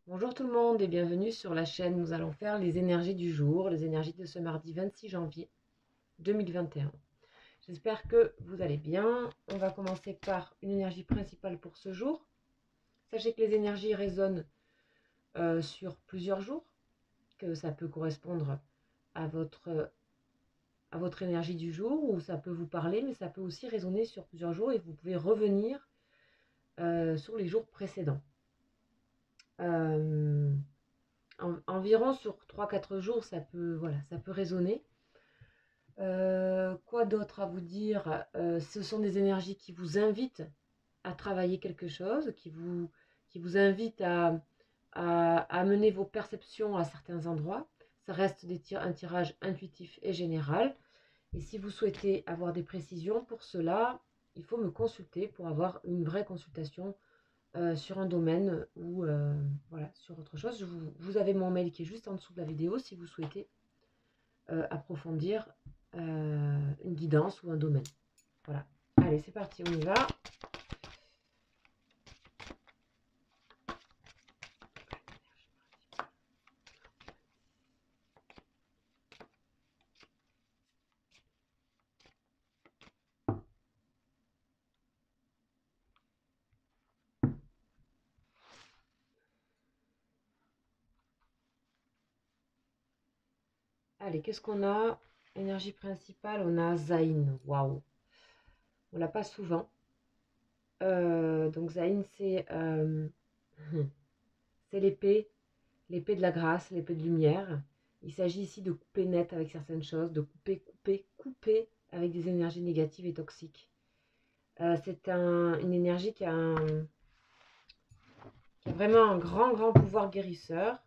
Bonjour tout le monde et bienvenue sur la chaîne. Nous allons faire les énergies du jour, les énergies de ce mardi 26 janvier 2021. J'espère que vous allez bien. On va commencer par une énergie principale pour ce jour. Sachez que les énergies résonnent sur plusieurs jours, que ça peut correspondre à votre énergie du jour ou ça peut vous parler, mais ça peut aussi résonner sur plusieurs jours et vous pouvez revenir sur les jours précédents. Environ sur 3-4 jours, ça peut résonner. Quoi d'autre à vous dire? Ce sont des énergies qui vous invitent à travailler quelque chose, qui vous invitent à amener vos perceptions à certains endroits. Ça reste un tirage intuitif et général. Et si vous souhaitez avoir des précisions pour cela, il faut me consulter pour avoir une vraie consultation sur un domaine ou voilà, sur autre chose. Vous avez mon mail qui est juste en dessous de la vidéo si vous souhaitez approfondir une guidance ou un domaine. Voilà. Allez, c'est parti, on y va. Allez, qu'est-ce qu'on a? Énergie principale, on a Zayn. Waouh. On l'a pas souvent. Donc Zayn, c'est l'épée de la grâce, l'épée de lumière. Il s'agit ici de couper net avec certaines choses, de couper avec des énergies négatives et toxiques. C'est une énergie qui a vraiment un grand pouvoir guérisseur.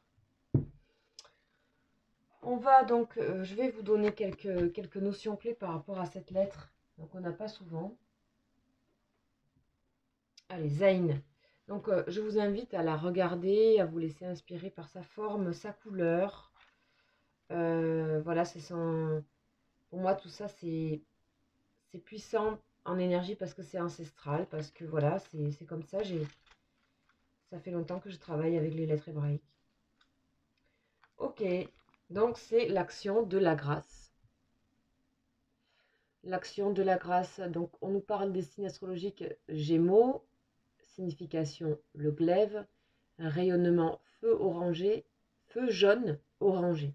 On va donc, je vais vous donner quelques notions clés par rapport à cette lettre, donc on n'a pas souvent. Allez, Zayn. Donc je vous invite à la regarder, à vous laisser inspirer par sa forme, sa couleur. Voilà, pour moi tout ça c'est puissant en énergie parce que c'est ancestral, parce que voilà, c'est comme ça. Ça fait longtemps que je travaille avec les lettres hébraïques. Ok, donc c'est l'action de la grâce. L'action de la grâce, donc on nous parle des signes astrologiques Gémeaux, signification le glaive, rayonnement feu orangé, feu jaune orangé.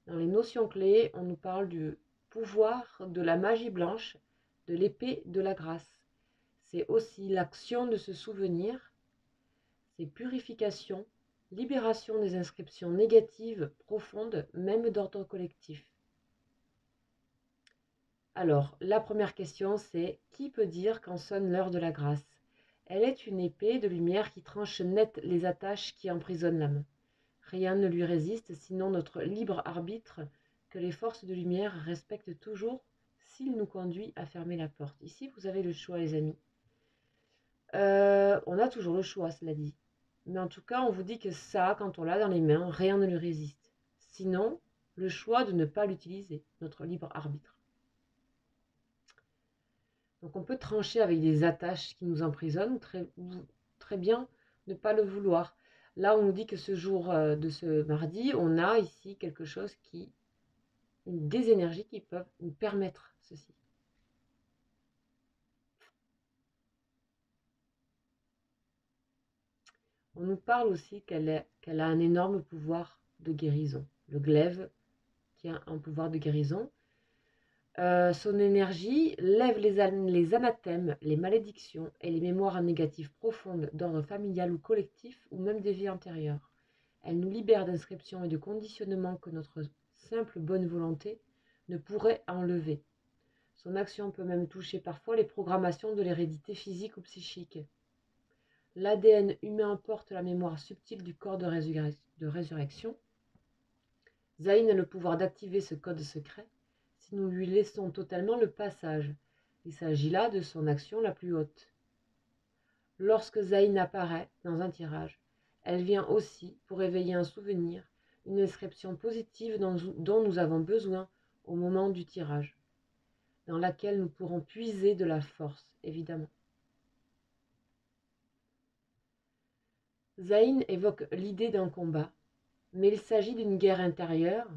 Dans les notions clés, on nous parle du pouvoir de la magie blanche, de l'épée de la grâce. C'est aussi l'action de se souvenir, c'est purification, libération des inscriptions négatives profondes, même d'ordre collectif. Alors, la première question, c'est qui peut dire quand sonne l'heure de la grâce? Elle est une épée de lumière qui tranche net les attaches qui emprisonnent l'âme. Rien ne lui résiste, sinon notre libre arbitre que les forces de lumière respectent toujours s'il nous conduit à fermer la porte. Ici, vous avez le choix, les amis. On a toujours le choix, cela dit. Mais en tout cas, on vous dit que ça, quand on l'a dans les mains, rien ne lui résiste. Sinon, le choix de ne pas l'utiliser, notre libre arbitre. Donc on peut trancher avec des attaches qui nous emprisonnent, très bien ne pas le vouloir. Là, on nous dit que ce jour de ce mardi, on a ici quelque chose des énergies qui peuvent nous permettre ceci. On nous parle aussi qu'elle a un énorme pouvoir de guérison. Le glaive, qui a un pouvoir de guérison. Son énergie lève les anathèmes, les malédictions et les mémoires négatives profondes d'ordre familial ou collectif ou même des vies antérieures. Elle nous libère d'inscriptions et de conditionnements que notre simple bonne volonté ne pourrait enlever. Son action peut même toucher parfois les programmations de l'hérédité physique ou psychique. L'ADN humain porte la mémoire subtile du corps de résurrection. Zayn a le pouvoir d'activer ce code secret si nous lui laissons totalement le passage. Il s'agit là de son action la plus haute. Lorsque Zayn apparaît dans un tirage, elle vient aussi pour éveiller un souvenir, une inscription positive dont nous avons besoin au moment du tirage, dans laquelle nous pourrons puiser de la force, évidemment. Zayn évoque l'idée d'un combat, mais il s'agit d'une guerre intérieure,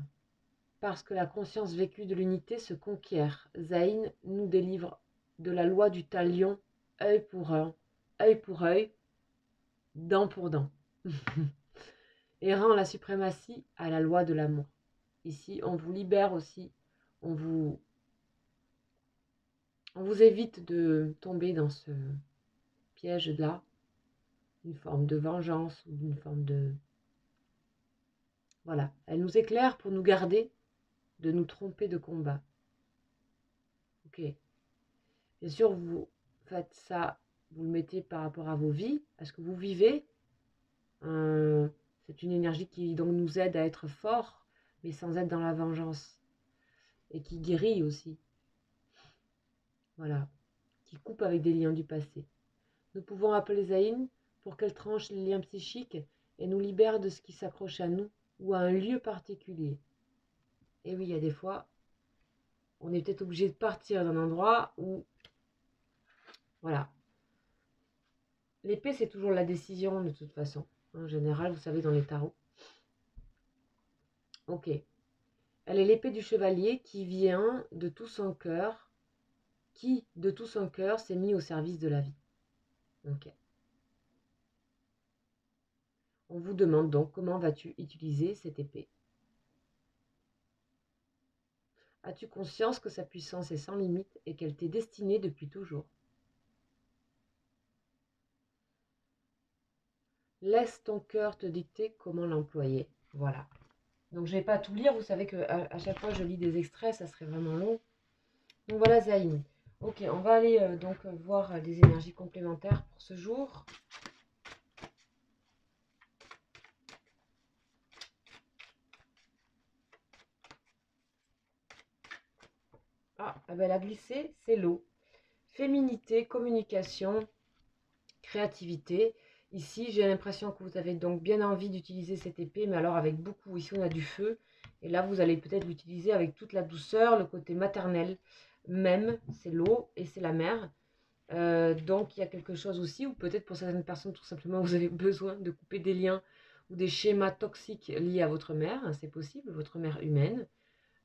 parce que la conscience vécue de l'unité se conquiert. Zayn nous délivre de la loi du talion, œil pour œil, dent pour dent, et rend la suprématie à la loi de l'amour. Ici, on vous libère aussi, on vous évite de tomber dans ce piège-là, une forme de vengeance ou d'une forme de... Voilà, elle nous éclaire pour nous garder de nous tromper de combat. Ok. Bien sûr, vous faites ça, vous le mettez par rapport à vos vies, à ce que vous vivez. C'est une énergie qui donc nous aide à être forts, mais sans être dans la vengeance. Et qui guérit aussi. Voilà. Qui coupe avec des liens du passé. Nous pouvons appeler Zayn pour qu'elle tranche les liens psychiques et nous libère de ce qui s'accroche à nous ou à un lieu particulier. Et oui, il y a des fois, on est peut-être obligé de partir d'un endroit où... Voilà. L'épée, c'est toujours la décision de toute façon. En général, vous savez, dans les tarots. Ok. Elle est l'épée du chevalier qui vient de tout son cœur, qui, de tout son cœur, s'est mis au service de la vie. Ok. On vous demande donc comment vas-tu utiliser cette épée. As-tu conscience que sa puissance est sans limite et qu'elle t'est destinée depuis toujours? Laisse ton cœur te dicter comment l'employer. Voilà. Donc je ne vais pas tout lire, vous savez qu'à chaque fois je lis des extraits, ça serait vraiment long. Donc voilà Zayn. Ok, on va aller donc voir des énergies complémentaires pour ce jour. Ah, elle a glissé, c'est l'eau. Féminité, communication, créativité. Ici, j'ai l'impression que vous avez donc bien envie d'utiliser cette épée, mais alors avec beaucoup. Ici, on a du feu. Et là, vous allez peut-être l'utiliser avec toute la douceur, le côté maternel même. C'est l'eau et c'est la mer. Donc, il y a quelque chose aussi, ou peut-être pour certaines personnes, tout simplement, vous avez besoin de couper des liens ou des schémas toxiques liés à votre mère. C'est possible, votre mère humaine.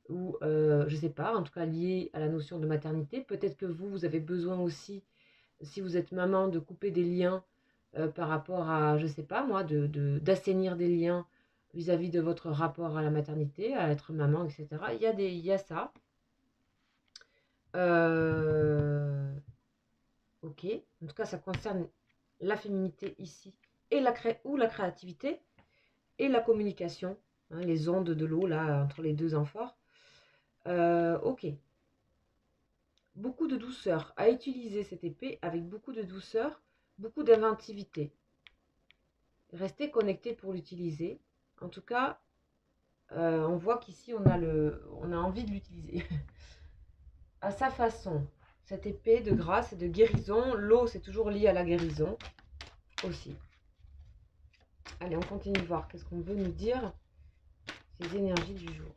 Ou, je ne sais pas, en tout cas lié à la notion de maternité. Peut-être que vous avez besoin aussi, si vous êtes maman, de couper des liens par rapport à, je ne sais pas moi, d'assainir des liens vis-à-vis de votre rapport à la maternité, à être maman, etc. Il y a ça. Ok, en tout cas ça concerne la féminité ici, et la créativité, et la communication, hein, les ondes de l'eau là, entre les deux amphores. Ok. Beaucoup de douceur, à utiliser cette épée avec beaucoup de douceur, beaucoup d'inventivité. Restez connecté pour l'utiliser. En tout cas, on voit qu'ici on a envie de l'utiliser à sa façon. Cette épée de grâce et de guérison, l'eau c'est toujours lié à la guérison aussi. Allez, on continue de voir qu'est-ce qu'on veut nous dire ces énergies du jour.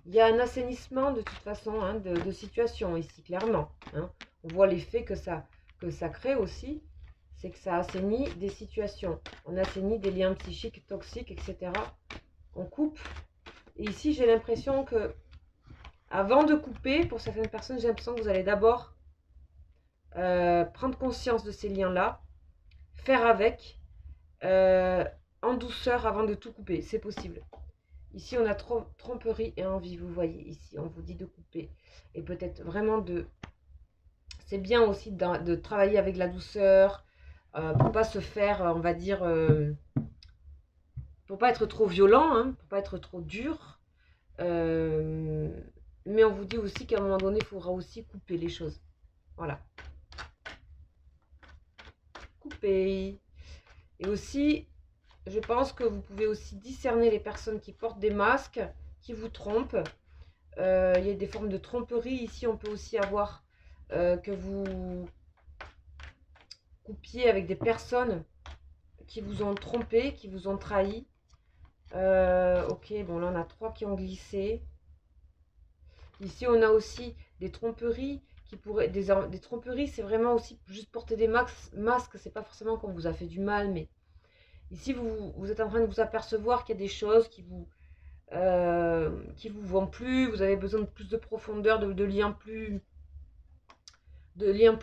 Il y a un assainissement de toute façon hein, de situation ici, clairement. Hein. On voit l'effet que ça crée aussi, c'est que ça assainit des situations. On assainit des liens psychiques toxiques, etc. On coupe. Et ici, j'ai l'impression que, avant de couper, pour certaines personnes, j'ai l'impression que vous allez d'abord prendre conscience de ces liens-là, faire avec, en douceur avant de tout couper. C'est possible. Ici, on a tromperie et envie, vous voyez. Ici, on vous dit de couper. Et peut-être vraiment de... C'est bien aussi de travailler avec la douceur, pour pas se faire, on va dire... pour pas être trop violent, hein, pour pas être trop dur. Mais on vous dit aussi qu'à un moment donné, il faudra aussi couper les choses. Voilà. Couper. Et aussi, je pense que vous pouvez aussi discerner les personnes qui portent des masques, qui vous trompent. Il y a des formes de tromperie. Ici, on peut aussi avoir que vous coupiez avec des personnes qui vous ont trompé, qui vous ont trahi. Ok, bon là on a 3 qui ont glissé. Ici, on a aussi des tromperies qui pourraient, des tromperies, c'est vraiment aussi juste porter des masques, c'est pas forcément qu'on vous a fait du mal, mais ici vous êtes en train de vous apercevoir qu'il y a des choses qui vous vont plus, vous avez besoin de plus de profondeur, de liens plus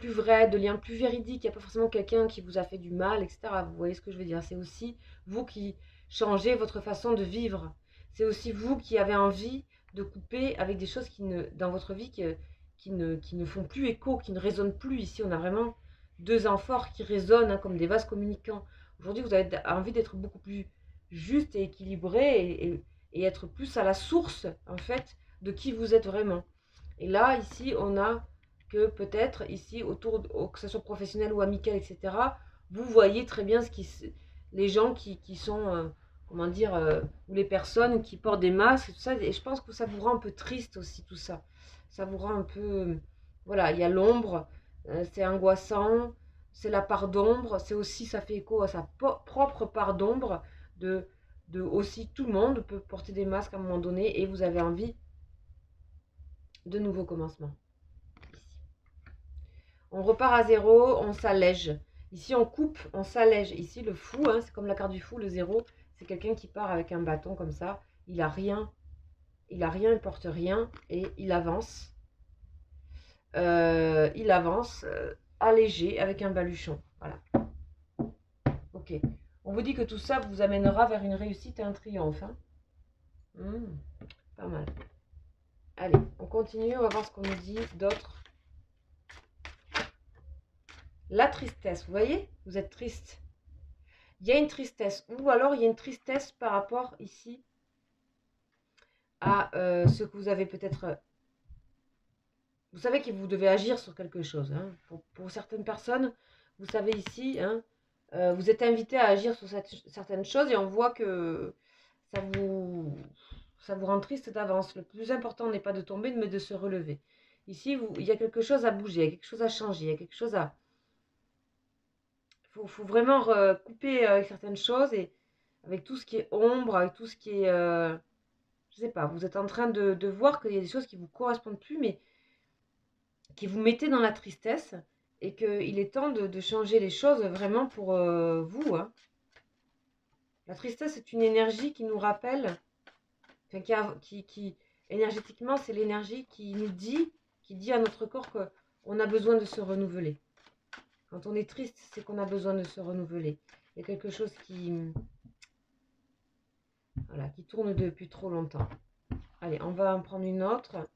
vrais, de liens plus véridiques. Il n'y a pas forcément quelqu'un qui vous a fait du mal, etc. Vous voyez ce que je veux dire? C'est aussi vous qui changez votre façon de vivre. C'est aussi vous qui avez envie de couper avec des choses dans votre vie qui ne font plus écho, qui ne résonnent plus. Ici, on a vraiment deux amphores qui résonnent hein, comme des vases communicants. Aujourd'hui, vous avez envie d'être beaucoup plus juste et équilibré et être plus à la source, en fait, de qui vous êtes vraiment. Et là, ici, on a que peut-être ici, que ce soit professionnel ou amical, etc., vous voyez très bien les gens qui sont, comment dire, ou les personnes qui portent des masques, et tout ça, et je pense que ça vous rend un peu triste aussi, tout ça. Ça vous rend un peu, voilà, il y a l'ombre, c'est angoissant, c'est la part d'ombre, c'est aussi, ça fait écho à sa propre part d'ombre, de aussi tout le monde peut porter des masques à un moment donné, et vous avez envie de nouveaux commencements. On repart à zéro, on s'allège. Ici, on coupe, on s'allège. Ici, le fou, hein, c'est comme la carte du fou, le zéro. C'est quelqu'un qui part avec un bâton comme ça. Il il porte rien et il avance. Il avance allégé avec un baluchon. Voilà. Ok. On vous dit que tout ça vous amènera vers une réussite et un triomphe. Hein. Pas mal. Allez, on continue, on va voir ce qu'on nous dit d'autres. La tristesse, vous voyez? Vous êtes triste. Il y a une tristesse, ou alors il y a une tristesse par rapport ici à ce que vous avez peut-être... Vous savez que vous devez agir sur quelque chose. Hein. Pour certaines personnes, vous savez ici, hein, vous êtes invité à agir sur certaines choses et on voit que ça vous rend triste d'avance. Le plus important n'est pas de tomber, mais de se relever. Ici, il y a quelque chose à bouger, il y a quelque chose à changer, il y a quelque chose à... Il faut vraiment couper avec certaines choses et avec tout ce qui est ombre, avec tout ce qui est... je sais pas, vous êtes en train de voir qu'il y a des choses qui ne vous correspondent plus, mais qui vous mettez dans la tristesse et qu'il est temps de changer les choses vraiment pour vous. Hein. La tristesse est une énergie qui nous rappelle, enfin, énergétiquement, c'est l'énergie qui dit à notre corps qu'on a besoin de se renouveler. Quand on est triste, c'est qu'on a besoin de se renouveler. Il y a quelque chose voilà, qui tourne depuis trop longtemps. Allez, on va en prendre une autre.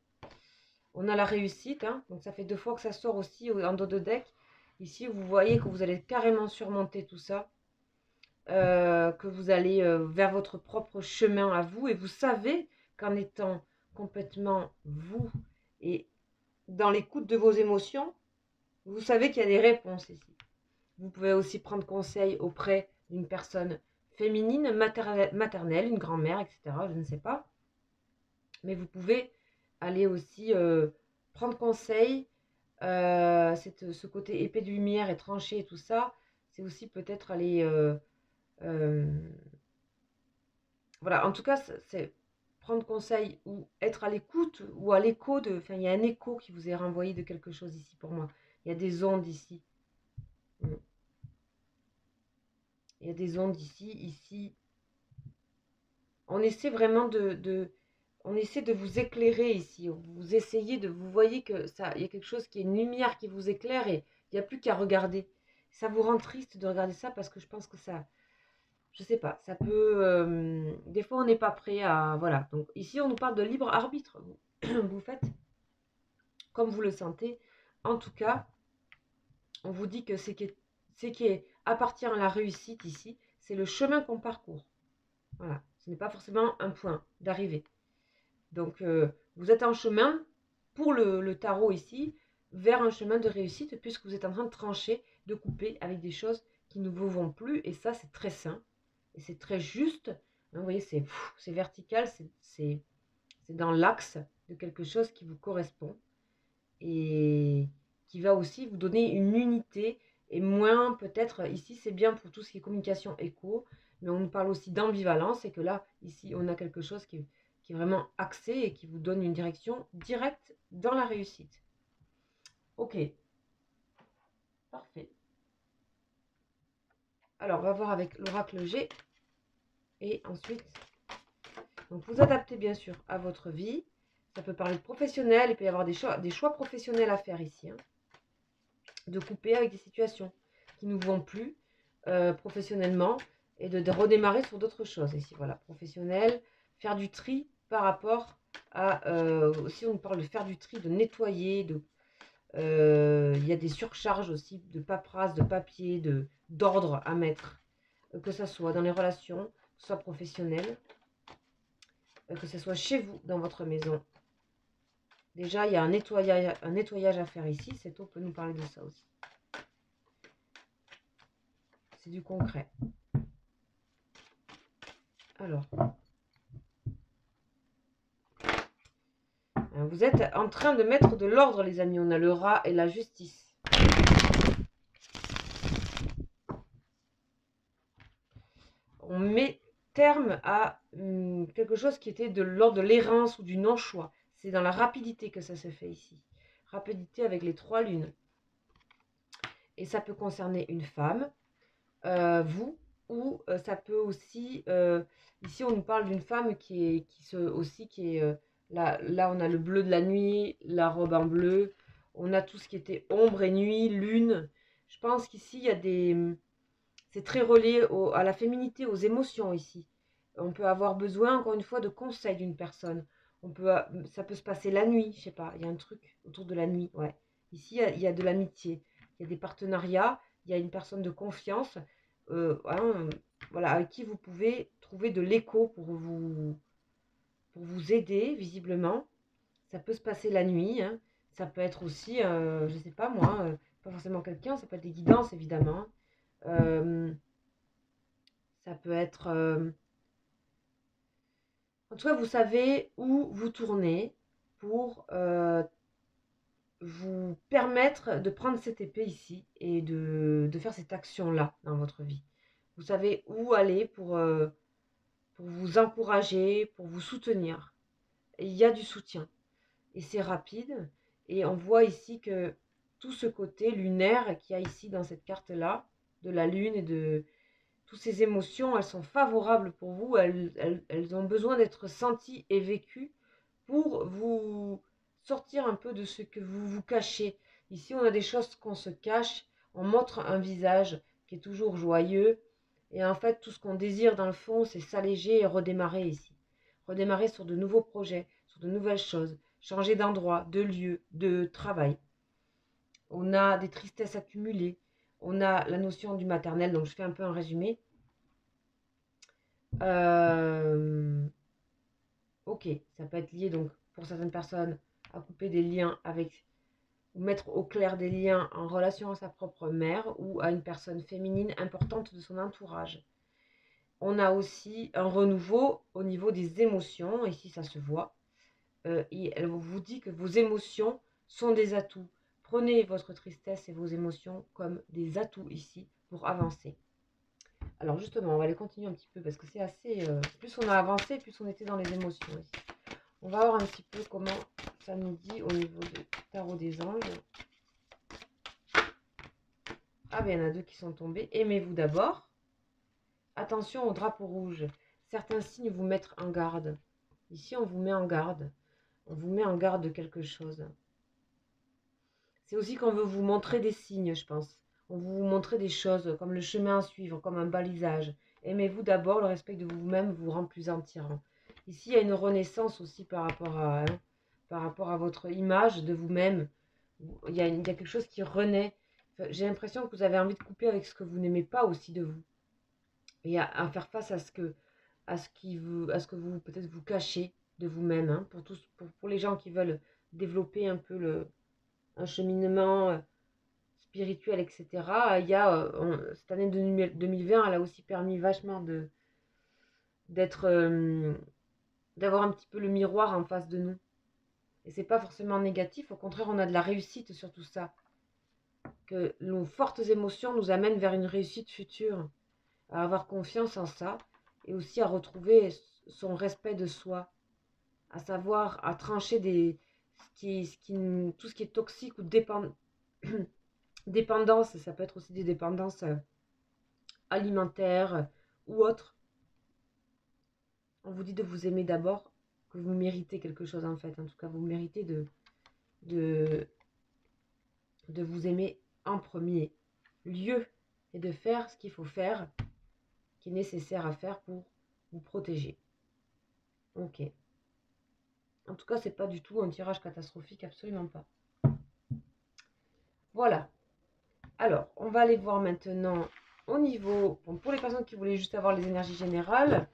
On a la réussite, hein, donc ça fait 2 fois que ça sort aussi en dos de deck. Ici, vous voyez que vous allez carrément surmonter tout ça, que vous allez vers votre propre chemin à vous, et vous savez qu'en étant complètement vous et dans l'écoute de vos émotions, vous savez qu'il y a des réponses ici. Vous pouvez aussi prendre conseil auprès d'une personne féminine, maternelle, une grand-mère, etc. Je ne sais pas. Mais vous pouvez aller aussi prendre conseil. Ce côté épée de lumière et tranché et tout ça, c'est aussi peut-être aller... voilà, en tout cas, c'est prendre conseil ou être à l'écoute ou à l'écho de... Enfin, il y a un écho qui vous est renvoyé de quelque chose ici pour moi. Il y a des ondes ici. Il y a des ondes ici, ici. On essaie vraiment on essaie de vous éclairer ici. Vous essayez vous voyez que ça, il y a quelque chose qui est une lumière qui vous éclaire et il n'y a plus qu'à regarder. Ça vous rend triste de regarder ça parce que je pense que ça, je sais pas, ça peut, des fois on n'est pas prêt à, voilà. Donc ici on nous parle de libre arbitre. Vous faites comme vous le sentez. En tout cas, on vous dit que ce qui appartient à la réussite ici, c'est le chemin qu'on parcourt. Voilà, ce n'est pas forcément un point d'arrivée. Donc, vous êtes en chemin, pour le tarot ici, vers un chemin de réussite, puisque vous êtes en train de trancher, de couper avec des choses qui ne vous vont plus. Et ça, c'est très sain. Et c'est très juste. Vous voyez, c'est vertical, c'est dans l'axe de quelque chose qui vous correspond. Et qui va aussi vous donner une unité. Et moins, peut-être, ici, c'est bien pour tout ce qui est communication écho. Mais on nous parle aussi d'ambivalence. Et que là, ici, on a quelque chose qui est vraiment axé et qui vous donne une direction directe dans la réussite. Ok, parfait. Alors, on va voir avec l'oracle G. Et ensuite, donc vous adaptez bien sûr à votre vie. Ça peut parler de professionnel, il peut y avoir des choix professionnels à faire ici. Hein. De couper avec des situations qui ne nous vont plus professionnellement et de redémarrer sur d'autres choses. Ici, voilà, professionnel, faire du tri par rapport à... aussi, on parle de faire du tri, de nettoyer, il y a des surcharges aussi de paperasse, de papier, d'ordre à mettre, que ce soit dans les relations, que ce soit professionnel, que ce soit chez vous, dans votre maison. Déjà, il y a un nettoyage à faire ici. Cette eau peut nous parler de ça aussi. C'est du concret. Alors, vous êtes en train de mettre de l'ordre, les amis. On a le rat et la justice. On met terme à quelque chose qui était de l'ordre de l'errance ou du non-choix. C'est dans la rapidité que ça se fait ici. Rapidité avec les 3 lunes. Et ça peut concerner une femme, vous, ou ça peut aussi... ici, on nous parle d'une femme qui est... Là, on a le bleu de la nuit, la robe en bleu. On a tout ce qui était ombre et nuit, lune. Je pense qu'ici, il y a des... C'est très relié à la féminité, aux émotions ici. On peut avoir besoin, encore une fois, de conseils d'une personne. Ça peut se passer la nuit, je sais pas. Il y a un truc autour de la nuit, ouais. Ici, il y a de l'amitié. Il y a des partenariats. Il y a une personne de confiance. Voilà, avec qui vous pouvez trouver de l'écho pour vous aider, visiblement. Ça peut se passer la nuit. Hein. Ça peut être aussi, je ne sais pas moi, pas forcément quelqu'un, ça peut être des guidances, évidemment. Ça peut être... en tout cas, vous savez où vous tournez pour vous permettre de prendre cette épée ici et de faire cette action-là dans votre vie. Vous savez où aller pour vous encourager, pour vous soutenir. Et il y a du soutien. Et c'est rapide. Et on voit ici que tout ce côté lunaire qu'il y a ici dans cette carte-là, de la lune et de toutes ces émotions, elles sont favorables pour vous. Elles ont besoin d'être senties et vécues pour vous sortir un peu de ce que vous vous cachez. Ici, on a des choses qu'on se cache. On montre un visage qui est toujours joyeux. Et en fait, tout ce qu'on désire dans le fond, c'est s'alléger et redémarrer ici. Redémarrer sur de nouveaux projets, sur de nouvelles choses. Changer d'endroit, de lieu, de travail. On a des tristesses accumulées. On a la notion du maternel, donc je fais un peu un résumé. Ok, ça peut être lié donc pour certaines personnes à couper des liens avec, ou mettre au clair des liens en relation à sa propre mère ou à une personne féminine importante de son entourage. On a aussi un renouveau au niveau des émotions, ici ça se voit, et elle vous dit que vos émotions sont des atouts. Prenez votre tristesse et vos émotions comme des atouts ici pour avancer. Alors justement, on va aller continuer un petit peu parce que c'est assez... plus on a avancé, plus on était dans les émotions ici. On va voir un petit peu comment ça nous dit au niveau du tarot des anges. Ah ben il y en a 2 qui sont tombés. Aimez-vous d'abord. Attention au drapeau rouge. Certains signes vous mettent en garde. Ici, on vous met en garde. On vous met en garde de quelque chose. C'est aussi qu'on veut vous montrer des signes, je pense. On veut vous montrer des choses comme le chemin à suivre, comme un balisage. Aimez-vous d'abord, le respect de vous-même vous rend plus entière. Ici, il y a une renaissance aussi par rapport à votre image de vous-même. Il y a quelque chose qui renaît. Enfin, j'ai l'impression que vous avez envie de couper avec ce que vous n'aimez pas aussi de vous. Et à faire face à ce que vous peut-être vous cachez de vous-même. Hein, pour les gens qui veulent développer un peu un cheminement spirituel, etc. Il y a, cette année 2020, elle a aussi permis vachement d'avoir un petit peu le miroir en face de nous. Et c'est pas forcément négatif, au contraire, on a de la réussite sur tout ça. Que nos fortes émotions nous amènent vers une réussite future, à avoir confiance en ça, et aussi à retrouver son respect de soi, à savoir, à trancher tout ce qui est toxique ou dépendance, ça peut être aussi des dépendances alimentaires ou autres. On vous dit de vous aimer d'abord, que vous méritez quelque chose en fait. En tout cas, vous méritez de, de vous aimer en premier lieu et de faire ce qu'il faut faire, qui est nécessaire à faire pour vous protéger. Ok. En tout cas, c'est pas du tout un tirage catastrophique, absolument pas. Voilà. Alors, on va aller voir maintenant au niveau... Bon, pour les personnes qui voulaient juste avoir les énergies générales,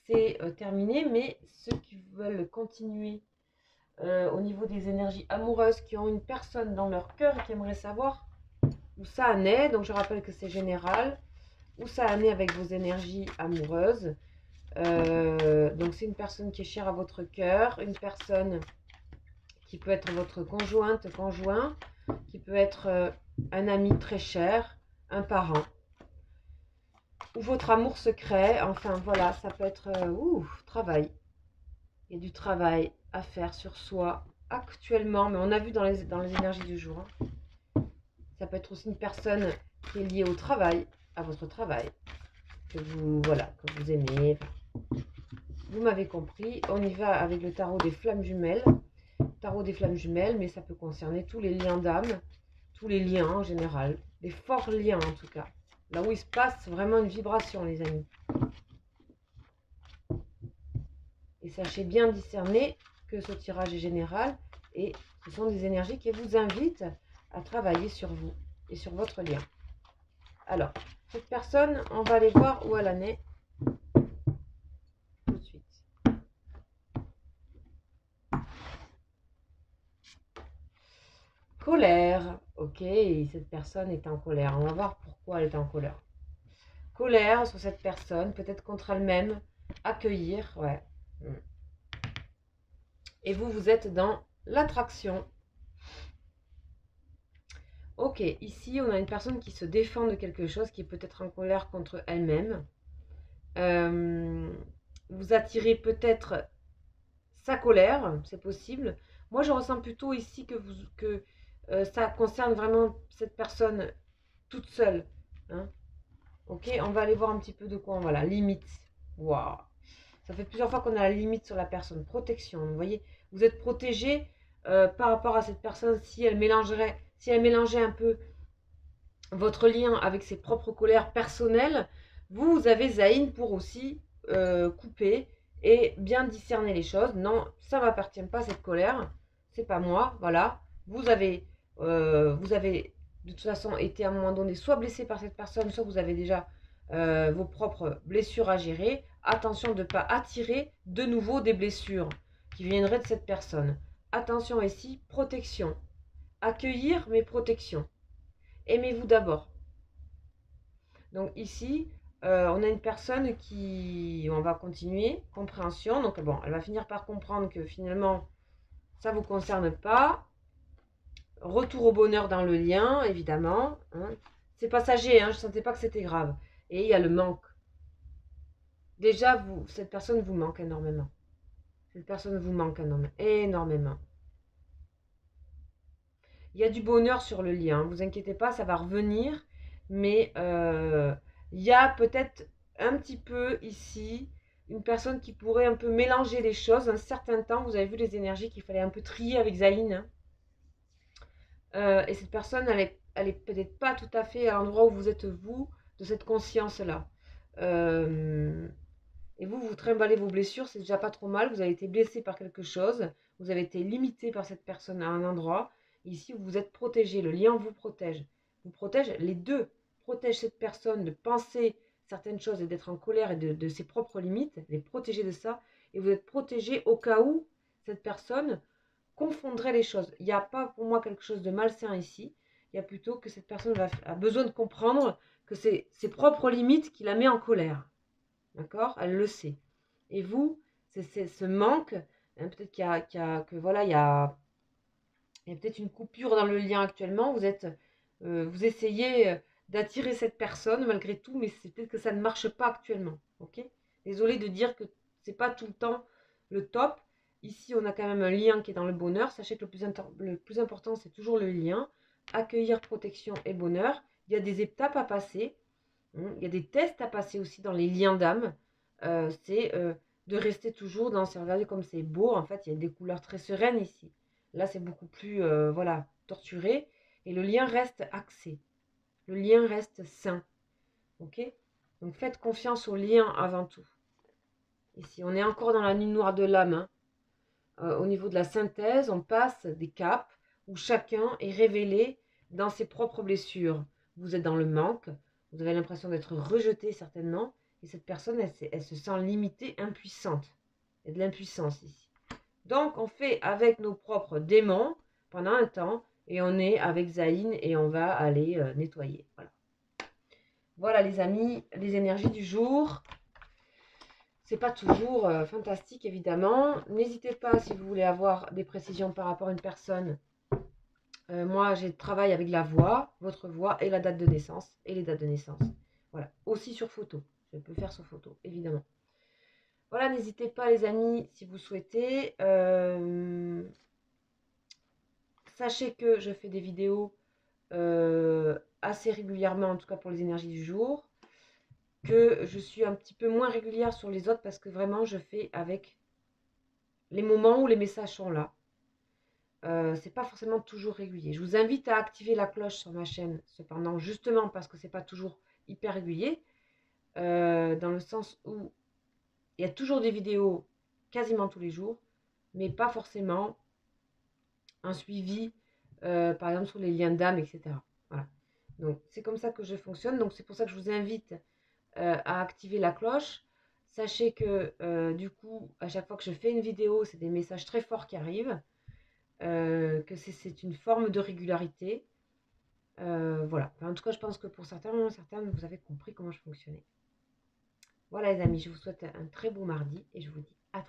c'est terminé, mais ceux qui veulent continuer au niveau des énergies amoureuses, qui ont une personne dans leur cœur et qui aimeraient savoir où ça en est, donc je rappelle que c'est général, où ça en est avec vos énergies amoureuses. Donc c'est une personne qui est chère à votre cœur, une personne qui peut être votre conjointe, conjoint, qui peut être un ami très cher, un parent, ou votre amour secret. Enfin voilà, ça peut être travail. Il y a du travail à faire sur soi actuellement, mais on a vu dans les énergies du jour. Ça peut être aussi une personne qui est liée au travail, à votre travail, que vous, voilà, que vous aimez. Vous m'avez compris, on y va avec le tarot des flammes jumelles. Tarot des flammes jumelles, mais ça peut concerner tous les liens d'âme, tous les liens en général, des forts liens en tout cas. Là où il se passe vraiment une vibration, les amis. Et sachez bien discerner que ce tirage est général et ce sont des énergies qui vous invitent à travailler sur vous et sur votre lien. Alors, cette personne, on va aller voir où elle en est tout de suite. Colère. Ok, cette personne est en colère. On va voir pourquoi elle est en colère. Colère sur cette personne, peut-être contre elle-même. Accueillir, ouais. Et vous, vous êtes dans l'attraction. Ok, ici, on a une personne qui se défend de quelque chose, qui est peut-être en colère contre elle-même. Vous attirez peut-être sa colère, c'est possible. Moi, je ressens plutôt ici que ça concerne vraiment cette personne toute seule. Hein. Ok, on va aller voir un petit peu de quoi on va là. Limite. Waouh. Ça fait plusieurs fois qu'on a la limite sur la personne. Protection. Vous voyez, vous êtes protégé par rapport à cette personne si elle mélangeait un peu votre lien avec ses propres colères personnelles. Vous avez Zayn pour aussi couper et bien discerner les choses. Non, ça ne m'appartient pas cette colère. C'est pas moi. Voilà. Vous avez de toute façon été à un moment donné soit blessé par cette personne, soit vous avez déjà vos propres blessures à gérer. Attention de ne pas attirer de nouveau des blessures qui viendraient de cette personne. Attention ici, protection. Accueillir, mais protection. Aimez-vous d'abord. Donc ici, on a une personne qui, on va continuer, compréhension. Donc bon, elle va finir par comprendre que finalement, ça ne vous concerne pas. Retour au bonheur dans le lien, évidemment. Hein. C'est passager, hein, je ne sentais pas que c'était grave. Et il y a le manque. Déjà, vous, cette personne vous manque énormément. Cette personne vous manque énormément. Il y a du bonheur sur le lien, ne vous inquiétez pas, ça va revenir. Mais il y a peut-être un petit peu ici une personne qui pourrait un peu mélanger les choses. Un certain temps, vous avez vu les énergies qu'il fallait un peu trier avec Zayn. Hein. Et cette personne, elle est peut-être pas tout à fait à l'endroit où vous êtes vous, de cette conscience-là. Et vous, vous trimballez vos blessures, c'est déjà pas trop mal. Vous avez été blessé par quelque chose, vous avez été limité par cette personne à un endroit. Ici, vous êtes protégé, le lien vous protège. Vous protège, les deux protègent cette personne de penser certaines choses et d'être en colère et de ses propres limites, les protéger de ça. Et vous êtes protégé au cas où cette personne confondrait les choses. Il n'y a pas pour moi quelque chose de malsain ici. Il y a plutôt que cette personne a besoin de comprendre que c'est ses propres limites qui la met en colère. D'accord? Elle le sait. Et vous, c'est ce manque, hein, peut-être il y a peut-être une coupure dans le lien actuellement. Vous essayez d'attirer cette personne malgré tout, mais c'est peut-être que ça ne marche pas actuellement. Ok? Désolée de dire que c'est pas tout le temps le top. Ici, on a quand même un lien qui est dans le bonheur. Sachez que le plus important, c'est toujours le lien. accueillir protection et bonheur. Il y a des étapes à passer. Il y a des tests à passer aussi dans les liens d'âme. C'est de rester toujours dans... Regardez comme c'est beau. En fait, il y a des couleurs très sereines ici. Là, c'est beaucoup plus voilà, torturé. Et le lien reste axé. Le lien reste sain. Ok? Donc, faites confiance au lien avant tout. Ici, on est encore dans la nuit noire de l'âme. Hein. Au niveau de la synthèse, on passe des caps où chacun est révélé dans ses propres blessures. Vous êtes dans le manque, vous avez l'impression d'être rejeté certainement, et cette personne, elle se sent limitée, impuissante. Il y a de l'impuissance ici. Donc, on fait avec nos propres démons pendant un temps, et on est avec Zayn, et on va aller nettoyer. Voilà. Voilà les amis, les énergies du jour. C'est pas toujours fantastique évidemment. N'hésitez pas si vous voulez avoir des précisions par rapport à une personne. Moi, j'ai travaillé avec la voix, votre voix et la date de naissance et les dates de naissance. Voilà, aussi sur photo. Je peux faire sur photo, évidemment. Voilà, n'hésitez pas les amis si vous souhaitez. Sachez que je fais des vidéos assez régulièrement, en tout cas pour les énergies du jour. Que je suis un petit peu moins régulière sur les autres parce que vraiment je fais avec les moments où les messages sont là. C'est pas forcément toujours régulier. Je vous invite à activer la cloche sur ma chaîne, cependant, justement parce que c'est pas toujours hyper régulier, dans le sens où il y a toujours des vidéos quasiment tous les jours, mais pas forcément un suivi, par exemple sur les liens d'âme, etc. Voilà. Donc c'est comme ça que je fonctionne. Donc c'est pour ça que je vous invite à activer la cloche. Sachez que du coup, à chaque fois que je fais une vidéo, c'est des messages très forts qui arrivent. Que c'est une forme de régularité. Voilà. Enfin, en tout cas, je pense que pour certains, vous avez compris comment je fonctionnais. Voilà les amis, je vous souhaite un très beau mardi et je vous dis à très bientôt.